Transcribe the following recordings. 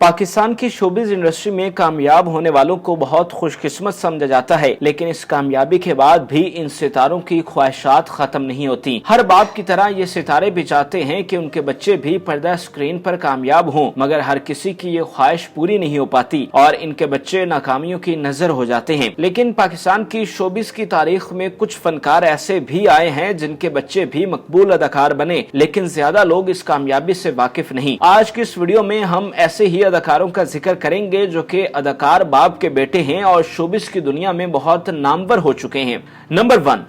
पाकिस्तान की showbiz industry में कामयाब होने वालों को बहुत खुशकिस्मत समझा जाता है, लेकिन इस कामयाबी के बाद भी इन सितारों की ख्वाहिशात खत्म नहीं होती। हर बाप की तरह ये सितारे भी चाहते हैं कि उनके बच्चे भी पर्दा स्क्रीन पर कामयाब हों, मगर हर किसी की ये ख्वाहिश पूरी नहीं हो पाती और इनके बच्चे नाकामियों की नजर हो जाते हैं। लेकिन पाकिस्तान की शोबिज की तारीख में कुछ फनकार ऐसे भी आए हैं जिनके बच्चे भी मकबूल अदाकार बने, लेकिन ज्यादा लोग इस कामयाबी से वाकिफ नहीं। आज की इस वीडियो में हम ऐसे ही अदाकारों का जिक्र करेंगे जो कि अदाकार बाप के बेटे हैं और शोबिस की दुनिया में बहुत नामवर हो चुके हैं। नंबर 1।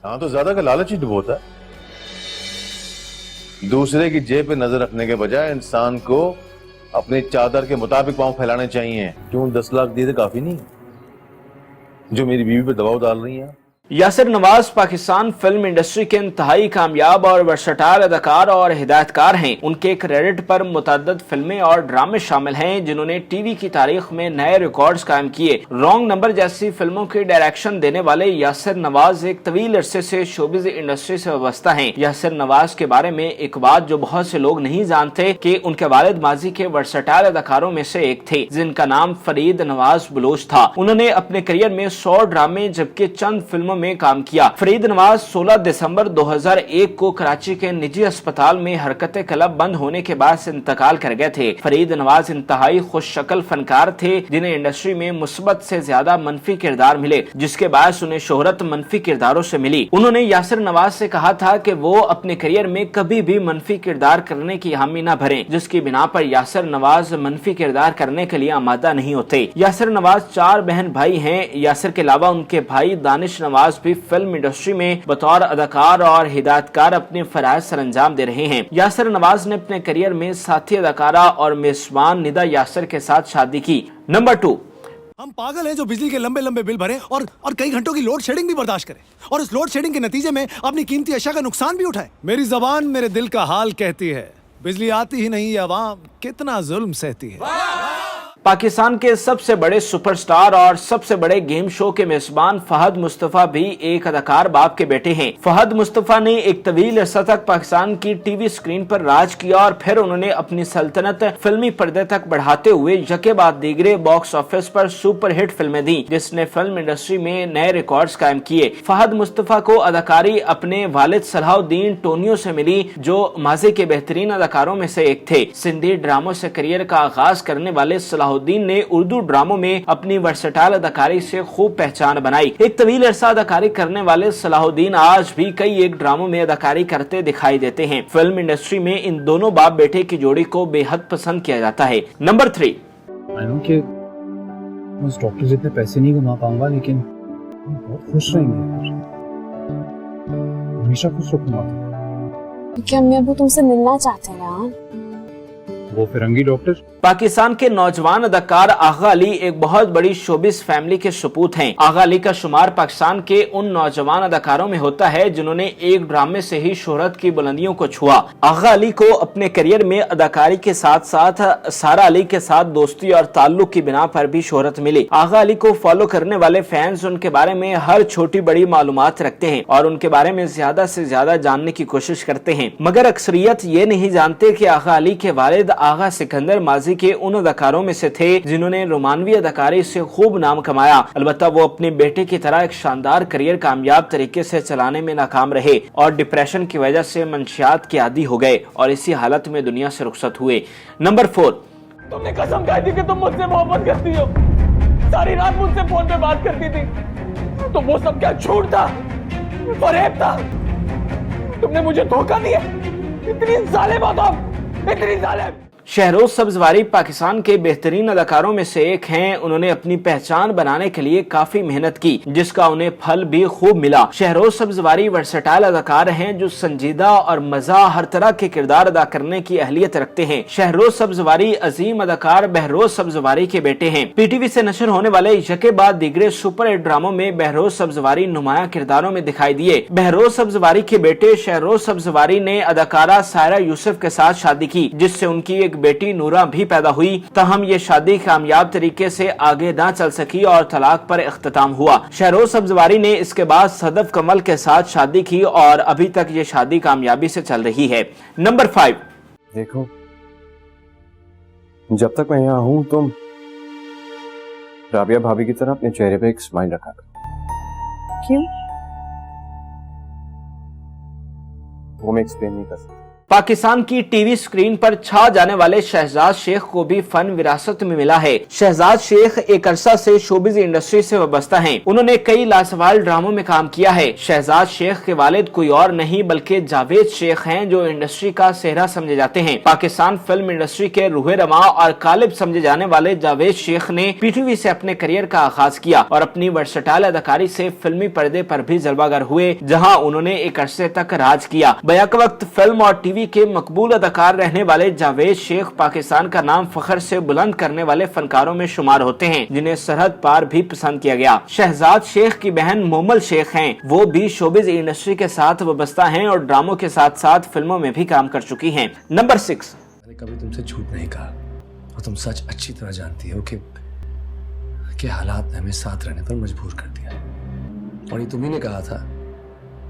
हाँ, तो ज्यादा का लालच ही डुबोता है। दूसरे की जेब पे नजर रखने के बजाय इंसान को अपनी चादर के मुताबिक पांव फैलाने चाहिए। क्यों 10 लाख दिए थे काफी नहीं जो मेरी बीवी पे दबाव डाल रही है। यासिर नवाज पाकिस्तान फिल्म इंडस्ट्री के इंतहाई कामयाब और वर्सटाइल अदाकार और हिदायतकार हैं। उनके क्रेडिट पर मुतअद्दिद फिल्में और ड्रामे शामिल हैं जिन्होंने टीवी की तारीख में नए रिकॉर्ड्स कायम किए। रॉन्ग नंबर जैसी फिल्मों की डायरेक्शन देने वाले यासिर नवाज एक तवील अरसे से शोबिज इंडस्ट्री से वाबस्ता हैं। यासिर नवाज के बारे में एक बात जो बहुत से लोग नहीं जानते कि उनके वालिद माजी के वर्सटाइल अदाकारों में से एक थे जिनका नाम फरीद नवाज बलोच था। उन्होंने अपने करियर में 100 ड्रामे जबकि चंद फिल्मों में काम किया। फरीद नवाज 16 दिसंबर 2001 को कराची के निजी अस्पताल में हरकत कलब बंद होने के बाद से इंतकाल कर गए थे। फरीद नवाज इंतहाई खुश शक्ल फनकार थे जिन्हें इंडस्ट्री में मुस्बत से ज्यादा मनफी किरदार मिले, जिसके बाद उन्हें शोहरत मनफी किरदारों से मिली। उन्होंने यासिर नवाज से कहा था कि वो अपने करियर में कभी भी मनफी किरदार करने की हामी न भरें, जिसकी बिना पर यासिर नवाज मनफी किरदार करने के लिए आमादा नहीं होते। यासिर नवाज 4 बहन भाई हैं। यासिर के अलावा उनके भाई दानिश नवाज भी फिल्म इंडस्ट्री में बतौर अदाकार और हिदायतकार अपने फराइज सरअंजाम दे रहे हैं। यासिर नवाज ने अपने करियर में साथी अदाकारा और मेजबान निदा यासिर के साथ शादी की। नंबर 2। हम पागल हैं जो बिजली के लंबे लंबे बिल भरें और कई घंटों की लोड शेडिंग भी बर्दाश्त करें और इस लोड शेडिंग के नतीजे में अपनी कीमती अशिया का नुकसान भी उठाए। मेरी जबान मेरे दिल का हाल कहती है, बिजली आती ही नहीं, ये अवाम कितना जुल्म सहती है। पाकिस्तान के सबसे बड़े सुपरस्टार और सबसे बड़े गेम शो के मेजबान फहद मुस्तफा भी एक अदाकार बाप के बेटे हैं। फहद मुस्तफा ने एक तवील अरसा तक पाकिस्तान की टीवी स्क्रीन पर राज किया और फिर उन्होंने अपनी सल्तनत फिल्मी पर्दे तक बढ़ाते हुए यके बाद दीगरे बॉक्स ऑफिस पर सुपरहिट फिल्में दी, जिसने फिल्म इंडस्ट्री में नए रिकॉर्ड्स कायम किए। फहद मुस्तफा को अदाकारी अपने वालिद सलाहुद्दीन टोनियो से मिली, जो माजी के बेहतरीन अदाकारों में से एक थे। सिंधी ड्रामों से करियर का आगाज करने वाले सलाहुद्दीन ने उर्दू ड्रामों में अपनी वर्सटाइल अदाकारी से खूब पहचान बनाई। एक तवील अरसा अदाकारी करने वाले सलाहुद्दीन आज भी कई एक ड्रामों में अदाकारी करते दिखाई देते हैं। फिल्म इंडस्ट्री में इन दोनों बाप बेटे की जोड़ी को बेहद पसंद किया जाता है। नंबर 3। कि उस डॉक्टर जितने पैसे नहीं कमा पाऊंगा, लेकिन बहुत खुश रहेंगे यार, हमेशा खुश रखूंगा। क्या अम्मी अब्बू तुमसे मिलना चाहते हैं यार? वो फिरंगी डॉक्टर। पाकिस्तान के नौजवान अदाकार आगा अली एक बहुत बड़ी शोबिस फैमिली के सपूत हैं। आगा अली का शुमार पाकिस्तान के उन नौजवान अदाकारों में होता है जिन्होंने एक ड्रामे से ही शोहरत की बुलंदियों को छुआ। आगा अली को अपने करियर में अदाकारी के साथ साथ सारा अली के साथ दोस्ती और ताल्लुक की बिना पर भी शोहरत मिली। आगा अली को फॉलो करने वाले फैंस उनके बारे में हर छोटी बड़ी मालूमात रखते हैं और उनके बारे में ज्यादा से ज्यादा जानने की कोशिश करते हैं, मगर अक्सरियत ये नहीं जानते कि आगा अली के वालिद आगा सिकंदर माजी के उन अदाकारों में से थे जिन्होंने रोमानवी अदाकारी से खूब नाम कमाया। अलबत्ता वो अपने बेटे की तरह एक शानदार करियर कामयाब तरीके से चलाने में नाकाम रहे और डिप्रेशन की वजह से मंशियात के आदी हो गए और इसी हालत में दुनिया से रुखसत हुए। नंबर 4। तुमने कसम खाई थी कि तुम मुझसे मोहब्बत करती हो, सारी रात मुझसे फोन पे बात करती थी, तो वो सब क्या झूठ था, फरेब था? तुमने मुझे धोखा दिया। इतनी जालिम हो तुम, इतनी जालिम। शहरोज सब्जवारी पाकिस्तान के बेहतरीन अदाकारों में से एक हैं। उन्होंने अपनी पहचान बनाने के लिए काफी मेहनत की, जिसका उन्हें फल भी खूब मिला। शहरोज सब्जवारी वर्सटाइल अदाकार हैं जो संजीदा और मजा हर तरह के किरदार अदा करने की अहलियत रखते हैं। शहरोज सब्जवारी अजीम अदाकार बहरोज सब्जवारी के बेटे हैं। पीटीवी से नशर होने वाले यके बाद दीगरे सुपर हिट ड्रामों में बहरोज सब्जवारी नुमाया किरदारों में दिखाई दिए। बहरोज सब्जवारी के बेटे शहरोज सब्जवारी ने अदाकारा सायरा यूसुफ के साथ शादी की, जिससे उनकी एक बेटी नूरा भी पैदा हुई। तहम ये शादी कामयाब तरीके से आगे ना चल सकी और तलाक पर इख्तिताम हुआ। शहरोज सब्जवारी ने इसके बाद सदफ कमल के साथ शादी की और अभी तक ये शादी कामयाबी से चल रही है। नंबर 5। देखो, जब तक मैं यहाँ हूँ तुम राबिया भाभी की तरह अपने चेहरे पे एक स्माइल रखा करो। क्यों? वो मैं एक्सप्लेन नहीं कर सकता। पाकिस्तान की टीवी स्क्रीन पर छा जाने वाले शहजाद शेख को भी फन विरासत में मिला है। शहजाद शेख एक अरसा से शोबिज इंडस्ट्री से वाबस्ता हैं। उन्होंने कई लासवाल ड्रामों में काम किया है। शहजाद शेख के वालिद कोई और नहीं बल्कि जावेद शेख हैं, जो इंडस्ट्री का सेहरा समझे जाते हैं। पाकिस्तान फिल्म इंडस्ट्री के रूहे रमा और कालिब समझे जाने वाले जावेद शेख ने पीटीवी से अपने करियर का आगाज किया और अपनी वर्सटाइल अदाकारी से फिल्मी पर्दे पर भी जलवागर हुए, जहाँ उन्होंने एक अरसे तक राज किया। बैक वक्त फिल्म और टीवी के मकबूल अदाकार रहने वाले जावेद शेख पाकिस्तान का नाम फखर से बुलंद करने वाले फनकारों में शुमार होते हैं, जिन्हें सरहद पार भी पसंद किया गया। शहजाद शेख की बहन मोमल शेख हैं। वो भी शोबिज इंडस्ट्री के साथ वाबस्ता हैं और ड्रामों के साथ साथ फिल्मों में भी काम कर चुकी हैं। नंबर 6, मैंने कभी तुमसे झूठ नहीं कहा और तुम सच अच्छी तरह जानती हो कि हालात ने हमें साथ रहने पर मजबूर कर दिया। और ये तुम्ही ने कहा था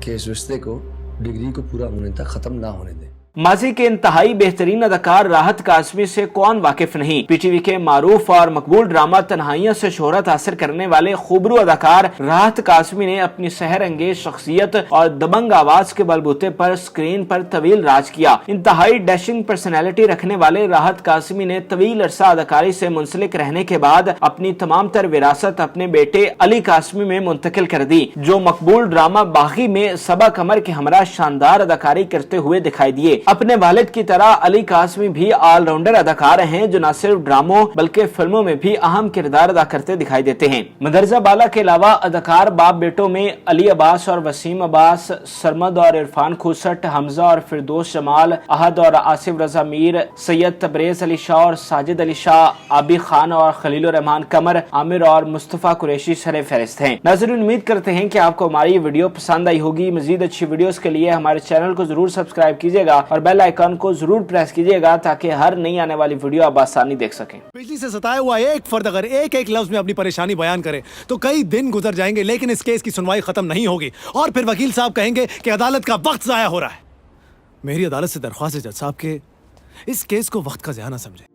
कि इस रिश्ते को डिग्री को पूरा होने तक खत्म ना होने दें। माजी के इंतहाई बेहतरीन अदाकार राहत कासमी से कौन वाकिफ नहीं। पीटीवी के मारूफ और मकबूल ड्रामा तन्हाइयों से शोहरत हासिल करने वाले खूबरू अदाकार राहत कासमी ने अपनी सहर अंगेज शख्सियत और दबंग आवाज के बलबूते पर स्क्रीन पर तवील राज किया। इंतहाई डैशिंग पर्सनैलिटी रखने वाले राहत कासमी ने तवील अरसा अदाकारी से मुंसलिक रहने के बाद अपनी तमाम तर विरासत अपने बेटे अली कासमी में मुंतकिल कर दी, जो मकबूल ड्रामा बागी में सबा कमर के हमरा शानदार अदाकारी करते हुए दिखाई दिए। अपने वालिद की तरह अली कासमी भी ऑलराउंडर अदाकार हैं, जो न सिर्फ ड्रामों बल्कि फिल्मों में भी अहम किरदार अदा करते दिखाई देते हैं। मदरजा बाला के अलावा अदाकार बाप बेटों में अली अब्बास और वसीम अब्बास, सरमद और इरफान खुसट, हमजा और फिरदौस जमाल, अहद और आसिफ रजा मीर, सैयद तबरेज अली शाह और साजिद अली शाह, आबी खान और खलील रहमान कमर, आमिर और मुस्तफा कुरैशी सरे फहरिस्त हैं। नाज़रीन, उम्मीद करते हैं कि आपको हमारी वीडियो पसंद आई होगी। मजीद अच्छी वीडियोस के लिए हमारे चैनल को जरूर सब्सक्राइब कीजिएगा और बेल आइकन को जरूर प्रेस कीजिएगा ताकि हर नई आने वाली वीडियो आप आसानी देख सकें। बिजली से सताया हुआ एक फर्द अगर एक एक लफ्ज में अपनी परेशानी बयान करे तो कई दिन गुजर जाएंगे, लेकिन इस केस की सुनवाई खत्म नहीं होगी और फिर वकील साहब कहेंगे कि अदालत का वक्त जाया हो रहा है। मेरी अदालत से दरख्वास्त है जज साहब के इस केस को वक्त का ज़िया ना समझे।